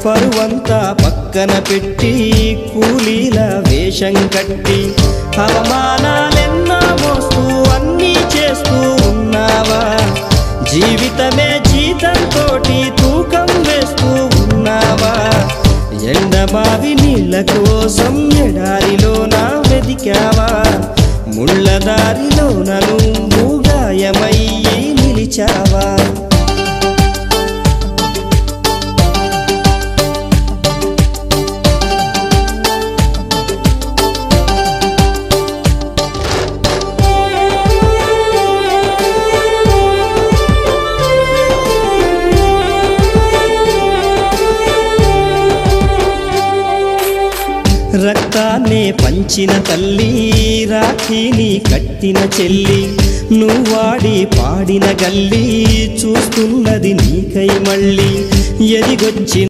పరువంతా పక్కన పెట్టి కూలీల వేషం కట్టి అవమానాలెన్నో మోస్తూ అన్నీ చేస్తూ ఉన్నావా? జీవితమే జీతంతోటి తూకం వేస్తూ ఉన్నావా? ఎండమావి నీళ్ళ కోసం ఎడారిలోన వెదికావా? ముళ్ళదారిలోన నువ్వు గాయమయ్యి నిలిచావా? రక్తాన్నే పంచిన తల్లి, రాఖీని కట్టిన చెల్లి, నువ్వాడి పాడిన గల్లి చూస్తున్నది నీకై మళ్ళీ ఎదిగొచ్చి